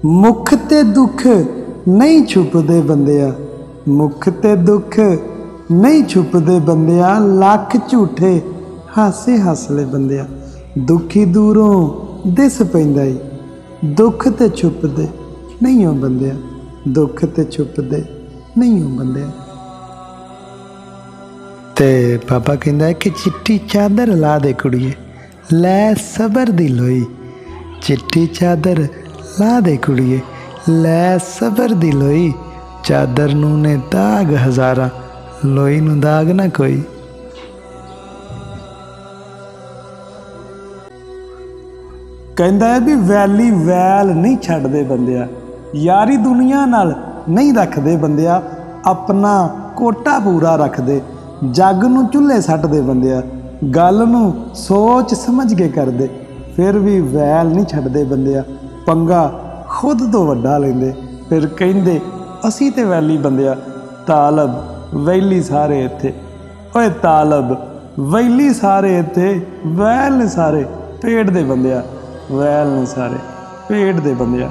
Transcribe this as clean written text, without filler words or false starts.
मुख ते दुख नहीं छुपदे बंदिया, मुख ते दुख नहीं छुपदे बंदिया, लख झूठे हासे हसले बंदिया। दुखी दूरों दिस पैंदा ई, दुख ते छुपदे नहीं हो बंदिया, दुख ते छुपदे नहीं हो बंदिया। ते पापा कहंदा है कि चिट्टी चादर ला दे कुड़िए, लै सबर दी लोई। चिट्टी चादर ला दे कुड़िए, लै सबर दी लोई। चादर नूं ने दाग हज़ारा, लोई नूं दाग ना कोई। कहंदा है भी वैली वैल नहीं छड्डदे बंदिया, यारी दुनिया नाल नहीं रखदे बंदिया, अपना कोटा पूरा रखदे। जग नूं चुल्हे सट्टदे बंदिया, गल नूं सोच समझ के करदे, फिर भी वैल नहीं छड्डदे बंदिया। पंगा खुद तो वड्डा लैंदे, फिर कहिंदे असीं ते वैली बंदिया। तालब वैली सारे इत्थे, ओए तालब वैली सारे इत्थे, वैल ने सारे पेट दे बंदिया, वैल ने सारे पेट दे बंदिया।